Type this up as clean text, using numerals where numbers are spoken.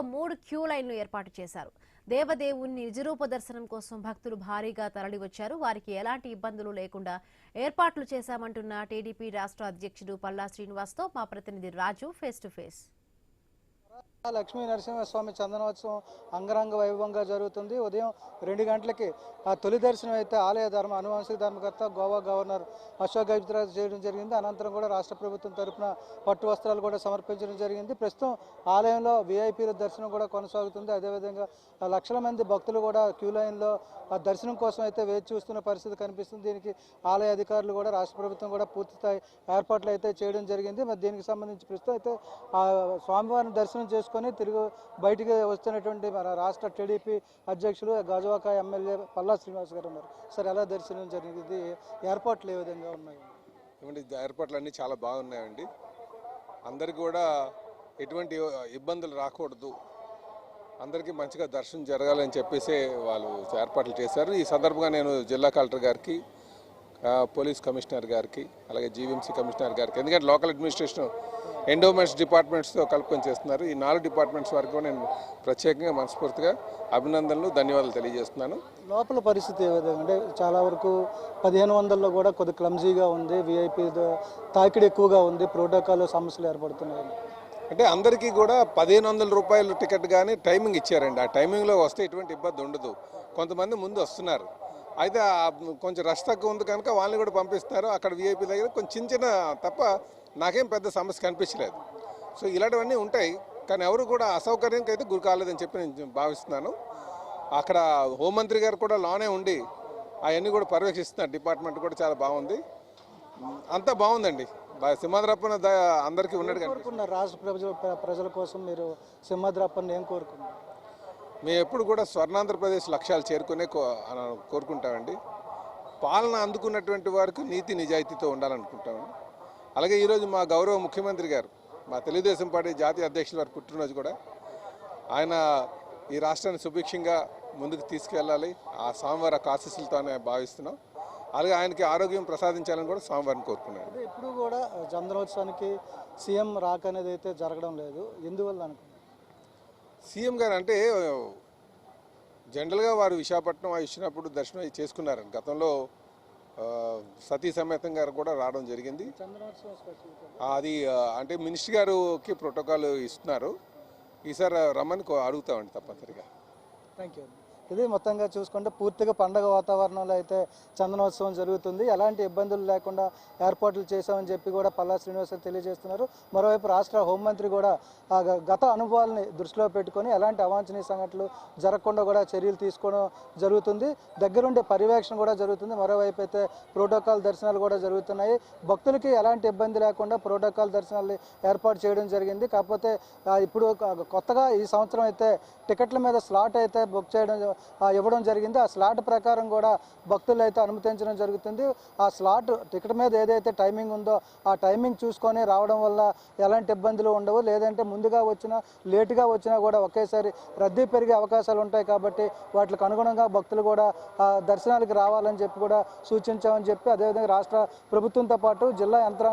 మరొక 3 క్యూ లైన్లు ఏర్పాటు చేశారు. దేవదేవుని నిజరూప దర్శనం కోసం భక్తులు భారీగా తరలివచ్చారు. వారికి ఎలాంటి ఇబ్బందులు లేకుండా ఏర్పాట్లు చేశామంటున్న టీడీపీ రాష్ట్ర అధ్యక్షుడు పల్లా శ్రీనివాస్తో మా ప్రతినిధి Raju face to face. Lakshmi Narasimhaswamy Chandanotsavam అంగరంగ వైభవంగా జరుగుతుంది. ఉదయం 2 గంటలకి తొలి దర్శనం అయితే ఆలయ అనువంశిక ధర్మకర్త గోవా గవర్నర్ అశోక్ గజపతిరాజు చేయడం జరిగింది. అనంతరం కూడా రాష్ట్ర ప్రభుత్వం తరఫున పట్టు వస్త్రాలు కూడా సమర్పించడం జరిగింది. ప్రస్తుతం ఆలయంలో వీఐపీల దర్శనం కూడా కొనసాగుతుంది. అదేవిధంగా లక్షల మంది భక్తులు కూడా క్యూ లైన్లో దర్శనం కోసం అయితే వేచి చూస్తున్న పరిస్థితి కనిపిస్తుంది. దీనికి ఆలయ అధికారులు కూడా రాష్ట్ర ప్రభుత్వం కూడా పూర్తిస్థాయి ఏర్పాట్లు అయితే చేయడం జరిగింది. మరి దీనికి సంబంధించి ప్రస్తుతం అయితే స్వామివారిని దర్శనం చేసుకొని తిరిగి బయటికి వస్తున్నటువంటి మన రాష్ట్ర టీడీపీ అధ్యక్షులు గాజువాక ఎమ్మెల్యే పల్లా శ్రీనివాస్ గారు ఉన్నారు. సార్, ఎలా దర్శనం జరిగింది? ఏర్పాట్లు ఏ విధంగా ఉన్నాయి? ఏర్పాట్లు అన్నీ చాలా బాగున్నాయండి. అందరికీ కూడా ఎటువంటి ఇబ్బందులు రాకూడదు, అందరికీ మంచిగా దర్శనం జరగాలని చెప్పేసి వాళ్ళు ఏర్పాట్లు చేశారు. ఈ సందర్భంగా నేను జిల్లా కలెక్టర్ గారికి, పోలీస్ కమిషనర్ గారికి, అలాగే జీవీఎంసీ కమిషనర్ గారికి, ఎందుకంటే లోకల్ అడ్మినిస్ట్రేషన్ ఎండోమెంట్స్ డిపార్ట్మెంట్స్తో కలుపుకొని చేస్తున్నారు. ఈ 4 డిపార్ట్మెంట్స్ వరకు నేను ప్రత్యేకంగా మనస్ఫూర్తిగా అభినందనలు, ధన్యవాదాలు తెలియజేస్తున్నాను. లోపల పరిస్థితి ఏ విధంగా అంటే చాలా వరకు 1500లో కూడా కొద్ది క్లమ్జీగా ఉంది, వీఐపీ తాకిడి ఎక్కువగా ఉంది, ప్రోటోకాల్ సమస్యలు ఏర్పడుతున్నాయి. అంటే అందరికీ కూడా 1500 రూపాయలు టికెట్ కానీ టైమింగ్ ఇచ్చారండి. ఆ టైమింగ్లో వస్తే ఎటువంటి ఇబ్బంది ఉండదు. కొంతమంది ముందు వస్తున్నారు, అయితే కొంచెం రష్ తక్కువ ఉంది కనుక వాళ్ళని కూడా పంపిస్తున్నారు. అక్కడ వీఐపీ దగ్గర కొంచెం చిన్న తప్ప నాకేం పెద్ద సమస్య కనిపించలేదు. సో ఇలాంటివన్నీ ఉంటాయి, కానీ ఎవరు కూడా అసౌకర్యంకి అయితే గురి కాలేదని చెప్పి నేను భావిస్తున్నాను. అక్కడ హోంమంత్రి గారు కూడా లోనే ఉండి అవన్నీ కూడా పర్యవేక్షిస్తున్నారు. డిపార్ట్మెంట్ కూడా చాలా బాగుంది, అంతా బాగుందండి. సింహాద్రప్పన అందరికీ ఉన్నట్టు రాష్ట్ర ప్రజల కోసం మీరు సింహాద్రప్పని ఏం కోరుకున్నారు? మేము ఎప్పుడు కూడా స్వర్ణాంధ్రప్రదేశ్ లక్ష్యాలు చేరుకునే కోరుకుంటామండి. పాలన అందుకున్నటువంటి వారికి నీతి నిజాయితీతో ఉండాలనుకుంటామండి. అలాగే ఈరోజు మా గౌరవ ముఖ్యమంత్రి గారు, మా తెలుగుదేశం పార్టీ జాతీయ అధ్యక్షుల వారి పుట్టినరోజు కూడా, ఆయన ఈ రాష్ట్రాన్ని సుభిక్షంగా ముందుకు తీసుకెళ్ళాలి, ఆ స్వామివారి ఆశీస్సులతోనే భావిస్తున్నాం. అలాగే ఆయనకి ఆరోగ్యం ప్రసాదించాలని కూడా స్వామివారిని కోరుకున్నాను. ఇప్పుడు కూడా చందనోత్సవానికి సీఎం రాక అనేది అయితే జరగడం లేదు, ఎందువల్ల అనుకున్నాను? సీఎం గారు అంటే జనరల్గా వారు విశాఖపట్నం ఇచ్చినప్పుడు దర్శనం చేసుకున్నారండి. గతంలో సతీ సమేతం గారు కూడా రావడం జరిగింది. అది అంటే మినిస్టర్ గారికి ప్రోటోకాల్ ఇస్తున్నారు. ఈసారి రమ్మని అడుగుతామండి తప్పనిసరిగా. Thank you. ఇది మొత్తంగా చూసుకుంటే పూర్తిగా పండగ వాతావరణంలో అయితే చందనోత్సవం జరుగుతుంది. ఎలాంటి ఇబ్బందులు లేకుండా ఏర్పాట్లు చేశామని చెప్పి కూడా పల్లా శ్రీనివాస్ తెలియజేస్తున్నారు. మరోవైపు రాష్ట్ర హోంమంత్రి కూడా గత అనుభవాలని దృష్టిలో పెట్టుకొని ఎలాంటి అవాంఛనీయ సంఘటనలు జరగకుండా కూడా చర్యలు తీసుకోవడం జరుగుతుంది. దగ్గరుండే పర్యవేక్షణ కూడా జరుగుతుంది. మరోవైపు అయితే ప్రోటోకాల్ దర్శనాలు కూడా జరుగుతున్నాయి. భక్తులకి ఎలాంటి ఇబ్బంది లేకుండా ప్రోటోకాల్ దర్శనాలు ఏర్పాటు చేయడం జరిగింది. కాకపోతే ఇప్పుడు కొత్తగా ఈ సంవత్సరం అయితే టికెట్ల మీద స్లాట్ అయితే బుక్ చేయడం ఇవ్వడం జరిగింది. ఆ స్లాట్ ప్రకారం కూడా భక్తులు అయితే అనుమతించడం జరుగుతుంది. ఆ స్లాట్ టికెట్ మీద ఏదైతే టైమింగ్ ఉందో ఆ టైమింగ్ చూసుకొని రావడం వల్ల ఎలాంటి ఇబ్బందులు ఉండవు. లేదంటే ముందుగా వచ్చినా లేటుగా వచ్చినా కూడా ఒకేసారి రద్దీ పెరిగే అవకాశాలు ఉంటాయి. కాబట్టి వాటికి అనుగుణంగా భక్తులు కూడా దర్శనానికి రావాలని చెప్పి కూడా సూచించామని చెప్పి, అదేవిధంగా రాష్ట్ర ప్రభుత్వంతో పాటు జిల్లా యంత్రాంగం